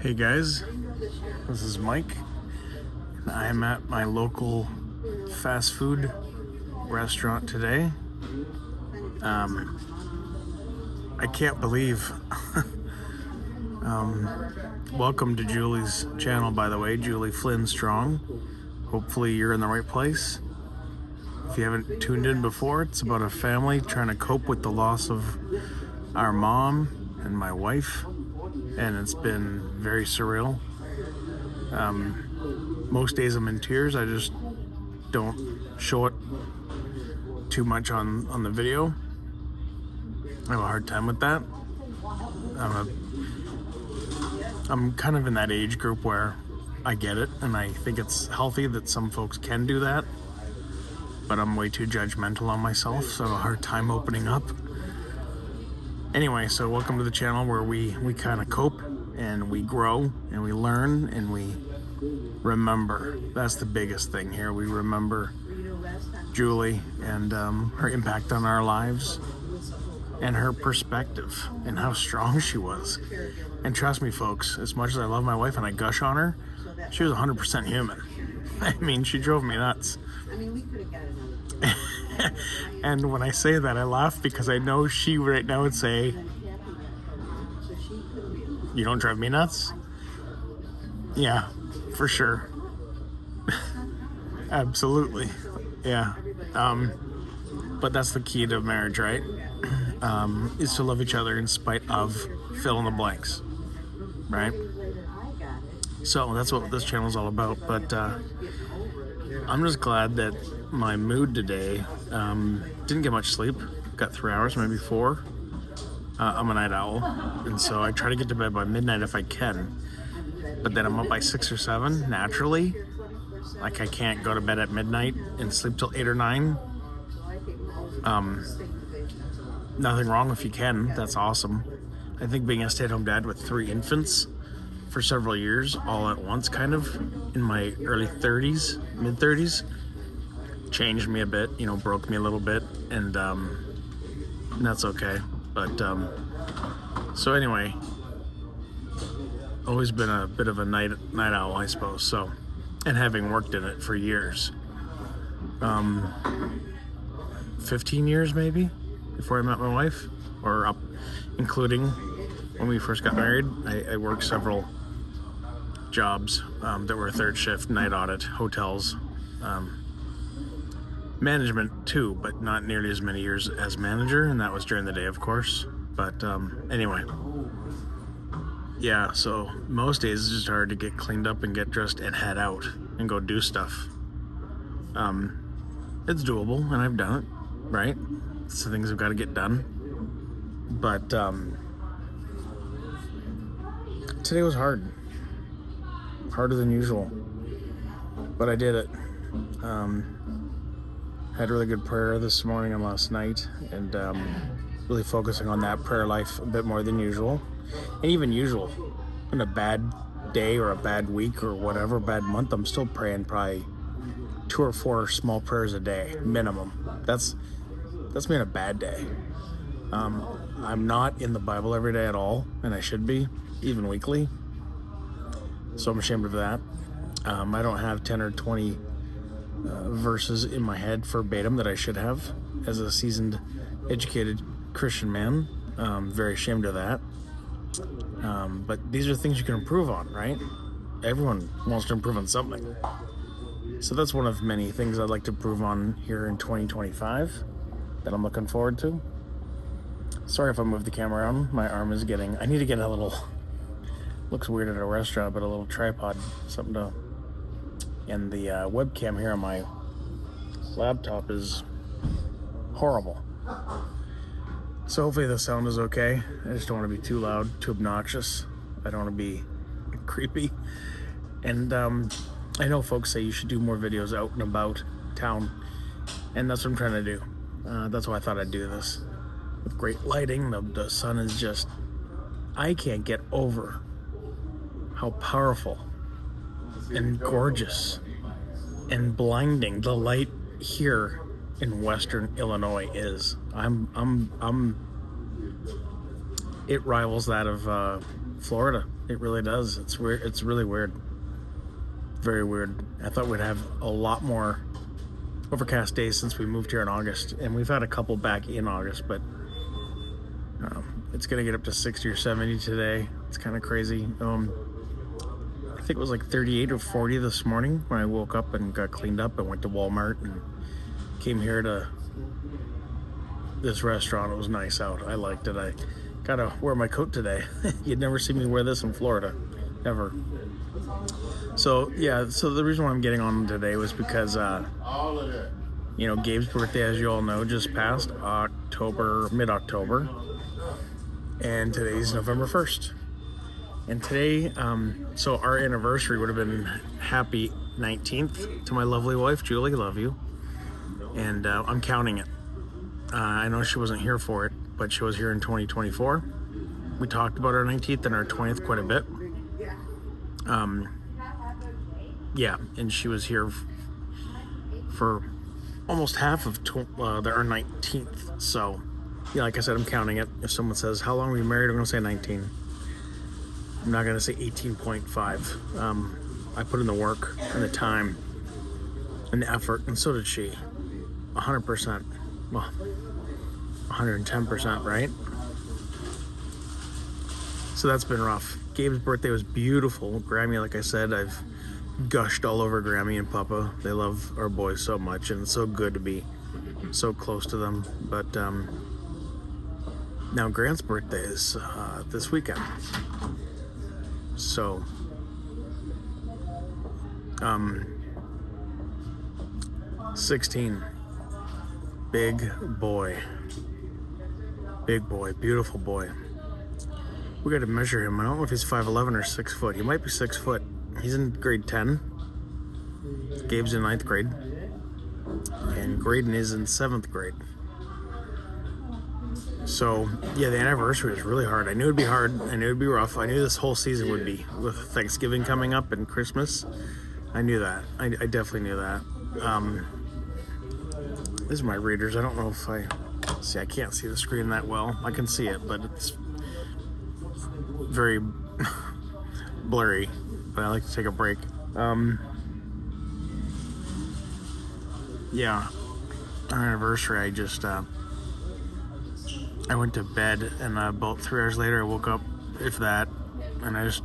Hey guys, this is Mike. I'm at my local fast food restaurant today. I can't believe welcome to Julie's channel, by the way, Julie Flynn Strong. Hopefully you're in the right place. If you haven't tuned in before, it's about a family trying to cope with the loss of our mom and my wife, and it's been very surreal. Most days I'm in tears. I just don't show it too much on the video. I have a hard time with that. I'm kind of in that age group where I get it, and I think it's healthy that some folks can do that, but I'm way too judgmental on myself, so I have a hard time opening up. Anyway, so welcome to the channel where we kind of cope and we grow and we learn and we remember. That's the biggest thing here. We remember Julie and her impact on our lives and her perspective and how strong she was. And trust me, folks, as much as I love my wife and I gush on her, she was 100% human. I mean, she drove me nuts. And when I say that, I laugh because I know she right now would say, "You don't drive me nuts?" Yeah, for sure. Absolutely. Yeah. But that's the key to marriage, right? Is to love each other in spite of fill in the blanks, right? So that's what this channel is all about. But I'm just glad that my mood today, didn't get much sleep. Got 3 hours, maybe 4. I'm a night owl, and so I try to get to bed by midnight if I can. But then I'm up by 6 or 7 naturally. Like I can't go to bed at midnight and sleep till 8 or 9. Nothing wrong if you can. That's awesome. I think being a stay-at-home dad with 3 infants for several years all at once, kind of in my early 30s, mid 30s, changed me a bit, broke me a little bit, and that's okay. But so anyway, always been a bit of a night owl, I suppose. So, and having worked in it for years, 15 years maybe before I met my wife, or up, including when we first got married. I worked several jobs that were third shift, night audit, hotels, management too, but not nearly as many years as manager, and that was during the day, of course. But anyway, yeah, so most days it's just hard to get cleaned up and get dressed and head out and go do stuff. It's doable, and I've done it, right? It's the things I've got to get done. But today was hard. Harder than usual. But I did it. Had a really good prayer this morning and last night, and really focusing on that prayer life a bit more than usual. And even usual, in a bad day or a bad week or whatever, bad month, I'm still praying probably 2 or 4 small prayers a day, minimum. That's me on a bad day. I'm not in the Bible every day at all, and I should be, even weekly. So I'm ashamed of that. I don't have 10 or 20 verses in my head verbatim that I should have as a seasoned, educated Christian man. Very ashamed of that. But these are things you can improve on, right? Everyone wants to improve on something. So that's one of many things I'd like to improve on here in 2025 that I'm looking forward to. Sorry if I move the camera around. My arm is getting... I need to get a little... Looks weird at a restaurant, but a little tripod, something to... And the webcam here on my laptop is horrible. So hopefully the sound is okay. I just don't want to be too loud, too obnoxious. I don't want to be creepy. And I know folks say you should do more videos out and about town, and that's what I'm trying to do. That's why I thought I'd do this. With great lighting, the sun is just... I can't get over how powerful and gorgeous and blinding the light here in Western Illinois is. It rivals that of Florida. It really does. It's weird. It's really weird. Very weird. I thought we'd have a lot more overcast days since we moved here in August, and we've had a couple back in August, but it's gonna get up to 60 or 70 today. It's kind of crazy. I think it was like 38 or 40 this morning when I woke up and got cleaned up and went to Walmart and came here to this restaurant. It was nice out. I liked it. I gotta wear my coat today. You'd never see me wear this in Florida, ever. So yeah, so the reason why I'm getting on today was because Gabe's birthday, as you all know, just passed mid-October, and today's November 1st. And today, so our anniversary would have been happy 19th to my lovely wife, Julie, love you. And I'm counting it. I know she wasn't here for it, but she was here in 2024. We talked about our 19th and our 20th quite a bit. Yeah, and she was here for almost half of our 19th. So, yeah, like I said, I'm counting it. If someone says, how long were you married? I'm going to say 19. I'm not going to say 18.5. I put in the work and the time and the effort, and so did she. 100%. Well, 110%, right? So that's been rough. Gabe's birthday was beautiful. Grammy, like I said, I've gushed all over Grammy and Papa. They love our boys so much, and it's so good to be so close to them. But now Grant's birthday is this weekend. So 16. Big boy, beautiful boy. We got to measure him. I don't know if he's 5'11" or 6 foot. He might be 6 foot. He's in grade 10. Gabe's in 9th grade. And Graydon is in 7th grade. So, yeah, the anniversary was really hard. I knew it'd be hard. I knew it'd be rough. I knew this whole season would be, with Thanksgiving coming up and Christmas. I knew that. I definitely knew that. These are my readers. I don't know if I can't see the screen that well. I can see it, but it's very blurry. But I like to take a break. Yeah, our anniversary, I went to bed, and about 3 hours later I woke up, if that, and I just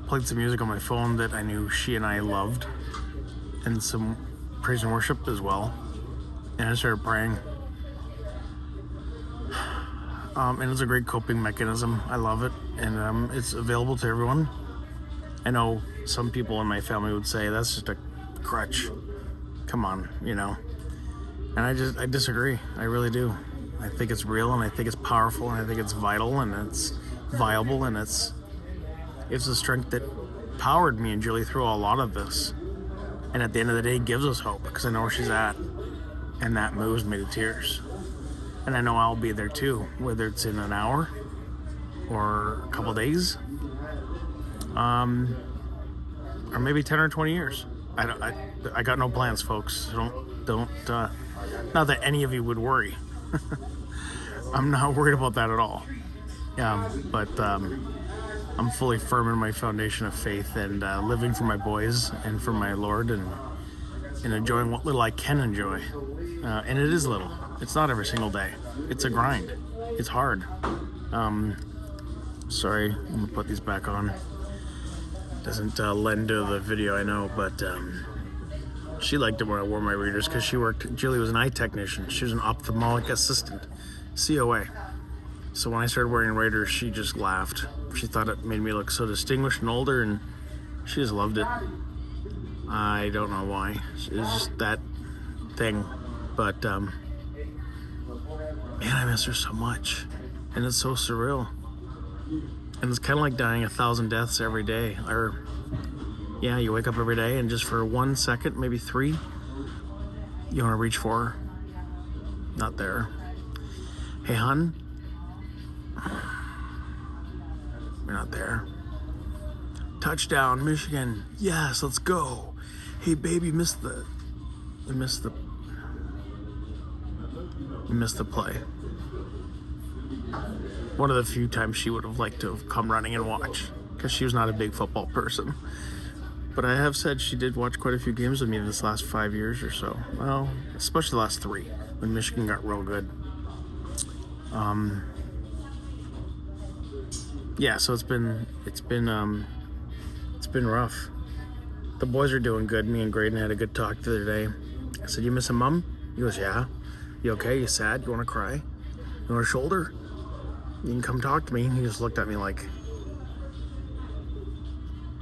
played some music on my phone that I knew she and I loved, and some praise and worship as well, and I started praying. And it's a great coping mechanism. I love it, and it's available to everyone. I know some people in my family would say that's just a crutch. Come on, And I disagree. I really do. I think it's real, and I think it's powerful, and I think it's vital, and it's viable, and it's the strength that powered me and Julie through a lot of this. And at the end of the day, gives us hope, because I know where she's at, and that moves me to tears. And I know I'll be there too, whether it's in an hour or a couple days, or maybe 10 or 20 years. I got no plans, folks. Don't. Not that any of you would worry. I'm not worried about that at all. But I'm fully firm in my foundation of faith, and living for my boys and for my Lord, and enjoying what little I can enjoy. And it is little. It's not every single day. It's a grind. It's hard. Sorry, I'm gonna put these back on. Doesn't lend to the video, I know, but she liked it when I wore my readers, because Julie was an eye technician. She was an ophthalmic assistant, COA. So when I started wearing readers, she just laughed. She thought it made me look so distinguished and older, and she just loved it. I don't know why. It was just that thing. But, man, I miss her so much. And it's so surreal. And it's kind of like dying 1,000 deaths every day. Yeah, you wake up every day, and just for 1 second, maybe 3, you want to reach for her. Not there. Hey, hun? You're not there. Touchdown, Michigan. Yes, let's go. Hey, baby, missed the we missed the play. One of the few times she would have liked to have come running and watch, because she was not a big football person. But I have said she did watch quite a few games with me this last 5 years or so. Well, especially the last 3, when Michigan got real good. Yeah, so it's been rough. The boys are doing good. Me and Graydon had a good talk the other day. I said, "You missing Mom?" He goes, "Yeah." "You okay? You sad? You want to cry? You want a shoulder? You can come talk to me." And he just looked at me like,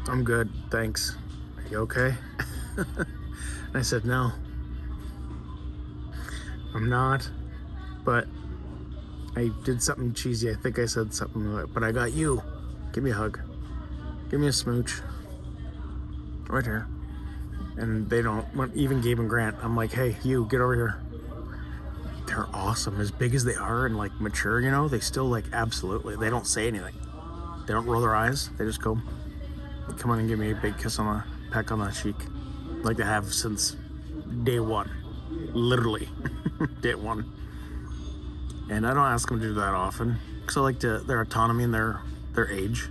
"I'm good, thanks. Are you okay?" And I said, "No, I'm not. But I did something cheesy. I think I said something like, but I got you. Give me a hug. Give me a smooch. Right here." And they don't, even Gabe and Grant, I'm like, "Hey, you, get over here." They're awesome. As big as they are and like mature, you know, they still like absolutely, they don't say anything. They don't roll their eyes. They just go, come on and give me a big kiss on the, peck on the cheek. Like they have since day one. Literally. Day one. And I don't ask them to do that often, because I like their autonomy and their age.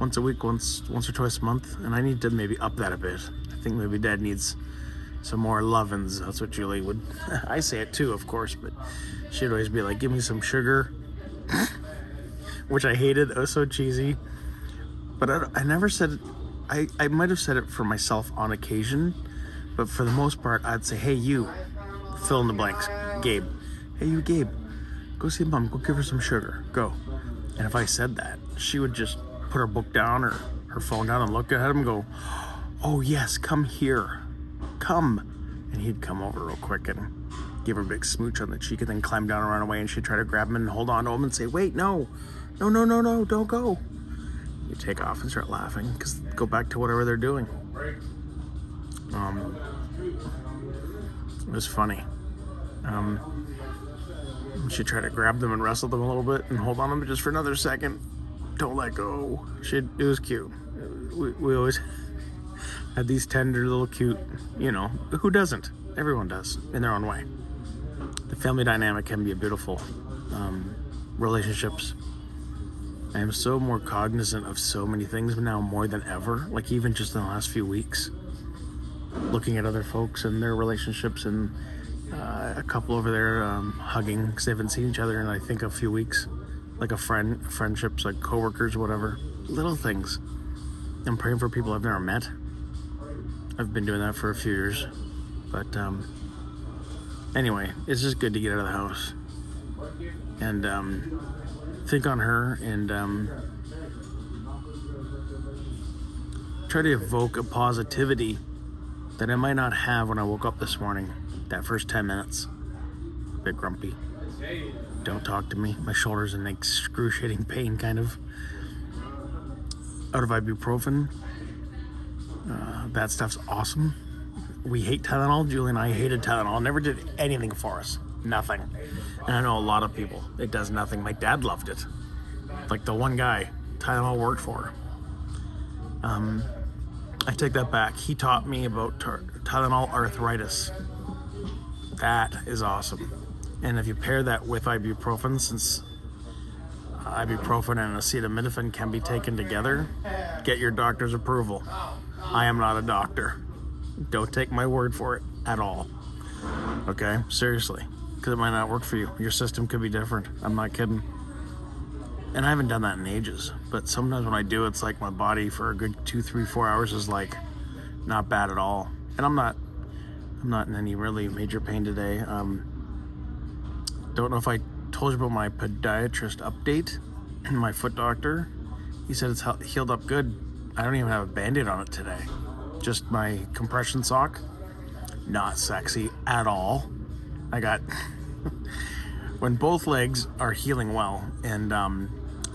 Once a week, once or twice a month, and I need to maybe up that a bit. I think maybe Dad needs some more lovin's. That's what Julie would. I say it too, of course, but she'd always be like, "Give me some sugar," which I hated. It was so cheesy. But I never said it. I might have said it for myself on occasion, but for the most part, I'd say, "Hey, you, fill in the blanks, Gabe. Hey, you, Gabe, go see Mom. Go give her some sugar. Go." And if I said that, she would just put her book down or her phone down and look at him and go, "Oh yes, come here. Come." And he'd come over real quick and give her a big smooch on the cheek and then climb down and run away, and she'd try to grab him and hold on to him and say, "Wait, no, don't go." You take off and start laughing, because go back to whatever they're doing. It was funny. She'd try to grab them and wrestle them a little bit and hold on to them just for another second. Don't let go. It was cute. We always had these tender little cute, you know, who doesn't? Everyone does, in their own way. The family dynamic can be a beautiful relationships. I am so more cognizant of so many things now, more than ever, like even just in the last few weeks, looking at other folks and their relationships, and a couple over there hugging, because they haven't seen each other in, I think, a few weeks, like friendships, like coworkers, whatever, little things. I'm praying for people I've never met. I've been doing that for a few years, but anyway, it's just good to get out of the house and think on her and try to evoke a positivity that I might not have when I woke up this morning. That first 10 minutes, a bit grumpy. Don't talk to me. My shoulder's in excruciating pain, kind of. Out of ibuprofen. That stuff's awesome. We hate Tylenol. Julie and I hated Tylenol. Never did anything for us. Nothing. And I know a lot of people, it does nothing. My dad loved it. Like the one guy Tylenol worked for. I take that back. He taught me about Tylenol arthritis. That is awesome. And if you pair that with ibuprofen, since ibuprofen and acetaminophen can be taken together, get your doctor's approval. I am not a doctor. Don't take my word for it at all. Okay? Seriously. Because it might not work for you. Your system could be different. I'm not kidding. And I haven't done that in ages. But sometimes when I do, it's like my body for a good 2, 3, 4 hours is like not bad at all. And I'm not in any really major pain today. Don't know if I told you about my podiatrist update. My foot doctor. He said it's healed up good. I don't even have a Band-Aid on it today. Just my compression sock. Not sexy at all. I got... when both legs are healing well and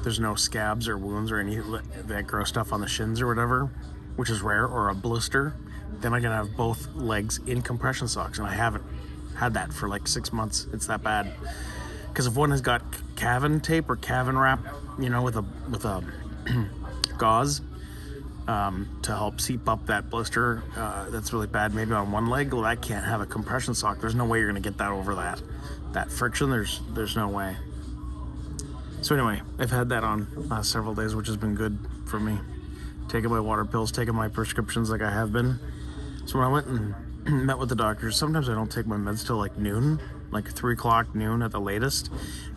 there's no scabs or wounds or any that gross stuff on the shins or whatever, which is rare, or a blister, then I can have both legs in compression socks, and I haven't had that for like 6 months. It's that bad. Because if one has got Cavin tape or Cavin wrap, you know, with a gauze, to help seep up that blister that's really bad, maybe on one leg. Well, that can't have a compression sock. There's no way you're going to get that over that friction. There's no way. So anyway, I've had that on last several days, which has been good for me. Taking my water pills, taking my prescriptions like I have been. So when I went and met with the doctor, sometimes I don't take my meds till like noon, like 3 o'clock, noon at the latest.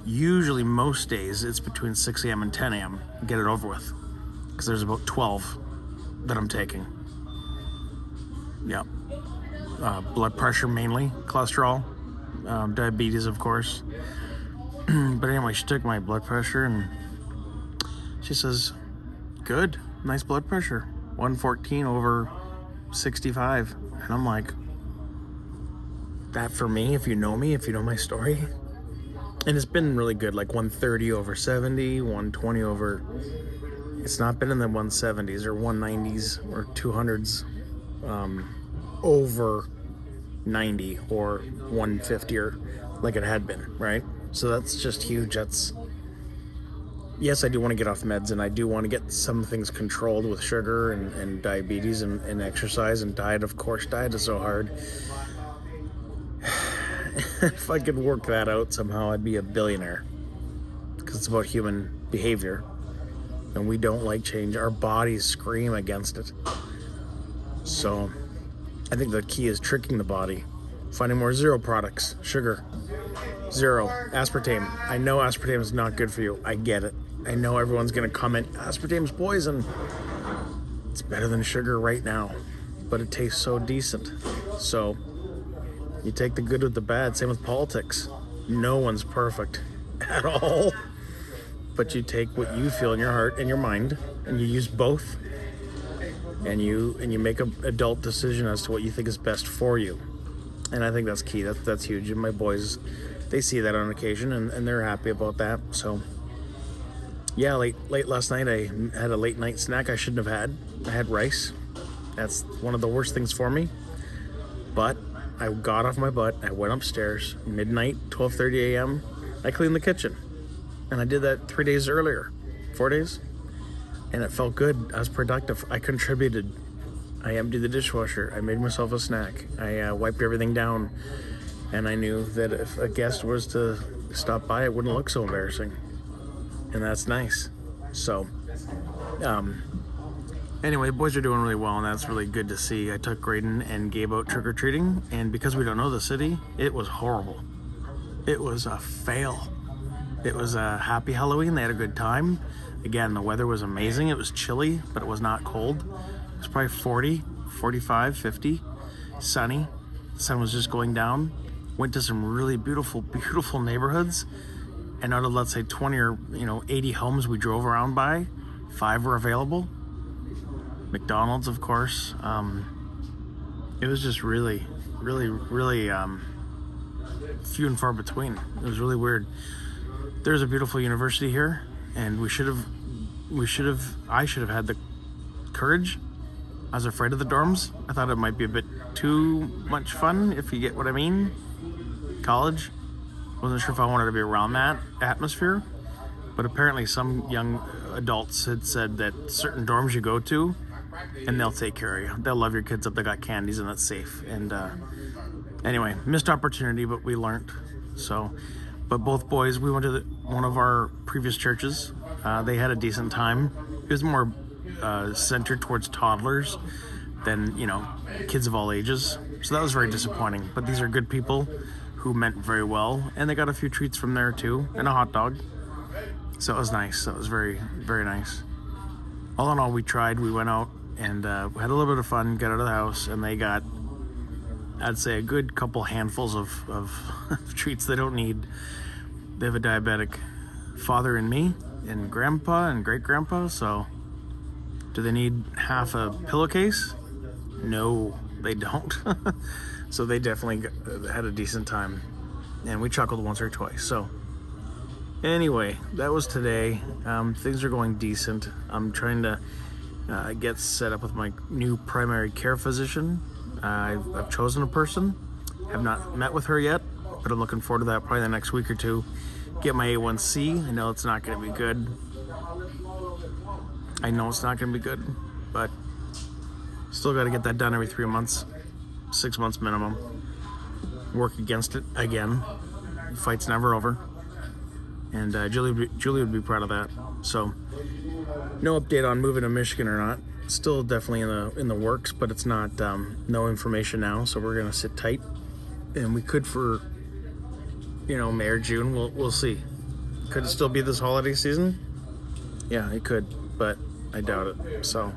Usually most days it's between 6 a.m. and 10 a.m. Get it over with, because there's about 12 that I'm taking. Yeah. Blood pressure mainly, cholesterol, diabetes of course. But anyway, she took my blood pressure and she says, good, nice blood pressure, 114 over 65. And I'm like, that for me, if you know me, if you know my story. And it's been really good, like 130 over 70, 120 over, it's not been in the 170s or 190s or 200s over 90 or 150 or like it had been, right? So that's just huge. Yes, I do want to get off meds, and I do want to get some things controlled with sugar and diabetes and exercise and diet. Of course, diet is so hard. If I could work that out somehow, I'd be a billionaire, because it's about human behavior, and we don't like change. Our bodies scream against it. So I think the key is tricking the body, finding more zero products, sugar, zero, aspartame. I know aspartame is not good for you. I get it. I know everyone's going to comment, aspartame's poison. It's better than sugar right now, but it tastes so decent. So you take the good with the bad. Same with politics. No one's perfect at all. But you take what you feel in your heart and your mind, and you use both, and you make an adult decision as to what you think is best for you. And I think that's key. That's huge. And my boys, they see that on occasion, and they're happy about that. So yeah, late last night I had a late night snack I shouldn't have had. I had rice. That's one of the worst things for me. But I got off my butt. I went upstairs, midnight, 12:30 a.m. I cleaned the kitchen. And I did that 3 days earlier, 4 days. And it felt good. I was productive. I contributed. I emptied the dishwasher. I made myself a snack. I wiped everything down. And I knew that if a guest was to stop by, it wouldn't look so embarrassing. And that's nice. So, anyway, the boys are doing really well, and that's really good to see. I took Graydon and Gabe out trick-or-treating, and because we don't know the city, it was horrible. It was a fail. It was a happy Halloween. They had a good time. Again, the weather was amazing. It was chilly, but it was not cold. It was probably 40, 45, 50, sunny. The sun was just going down. Went to some really beautiful, beautiful neighborhoods. And out of, let's say, 20 or 80 homes we drove around by, 5 were available. McDonald's, of course. It was just really, really, really few and far between. It was really weird. There's a beautiful university here, and I should have had the courage. I was afraid of the dorms. I thought it might be a bit too much fun, if you get what I mean. College. Wasn't sure if I wanted to be around that atmosphere, but apparently some young adults had said that certain dorms you go to, and they'll take care of you. They'll love your kids up. They got candies, and that's safe. And anyway, missed opportunity, but we learned. So, but both boys, we went to one of our previous churches. They had a decent time. It was more centered towards toddlers than kids of all ages. So that was very disappointing. But these are good people who meant very well, and they got a few treats from there too, and a hot dog. So it was nice. That was very, very nice. All in all, we went out and had a little bit of fun, got out of the house, and they got, I'd say, a good couple handfuls of treats they don't need. They have a diabetic father and me, and grandpa and great-grandpa, so do they need half a pillowcase? No, they don't. So they definitely had a decent time, and we chuckled once or twice. So anyway, that was today. Things are going decent. I'm trying to get set up with my new primary care physician. I've chosen a person. Have not met with her yet, but I'm looking forward to that probably the next week or two. Get my A1C. I know it's not going to be good. but Still got to get that done every 3 months, 6 months minimum. Work against it again. The fight's never over. And Julie would be proud of that. So, no update on moving to Michigan or not. Still definitely in the works, but it's not no information now. So we're gonna sit tight, and we could for May or June. We'll see. Could it still be this holiday season? Yeah, it could, but I doubt it. So,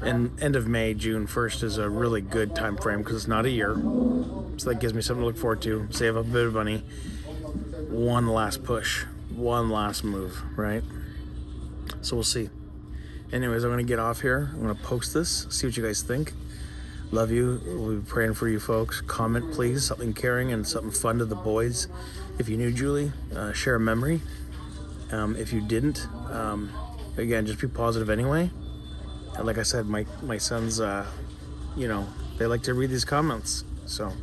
and end of May, June 1st is a really good time frame because it's not a year. So that gives me something to look forward to. Save up a bit of money. One last push, one last move, right? So we'll see. Anyways, I'm gonna get off here. I'm gonna post this, see what you guys think. Love you. We'll be praying for you folks. Comment, please, something caring and something fun to the boys. If you knew Julie, share a memory. If you didn't, again, just be positive anyway. And like I said, my sons, they like to read these comments. So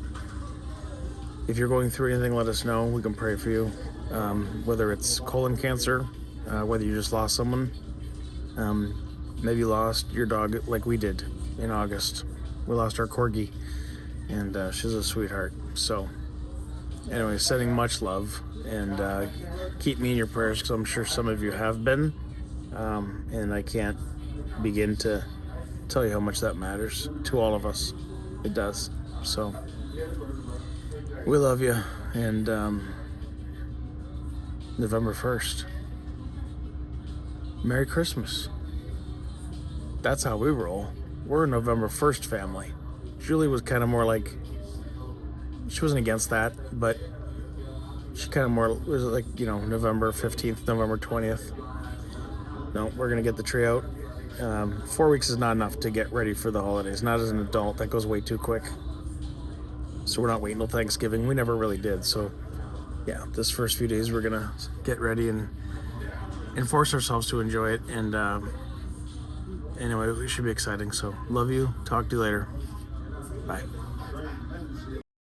if you're going through anything, let us know. We can pray for you. Whether it's colon cancer, whether you just lost someone, maybe you lost your dog like we did in August. We lost our corgi, and she's a sweetheart. So anyway, sending much love, and keep me in your prayers because I'm sure some of you have been, and I can't begin to tell you how much that matters to all of us. It does. So we love you, and November 1st. Merry Christmas. That's how we roll. We're a November 1st family. Julie was kind of more like, she wasn't against that, but she kind of more was like, November 15th, November 20th. No, we're going to get the tree out. 4 weeks is not enough to get ready for the holidays. Not as an adult. That goes way too quick. So we're not waiting till Thanksgiving. We never really did. So yeah, this first few days we're going to get ready and force ourselves to enjoy it. And anyway, it should be exciting. So love you. Talk to you later. Bye.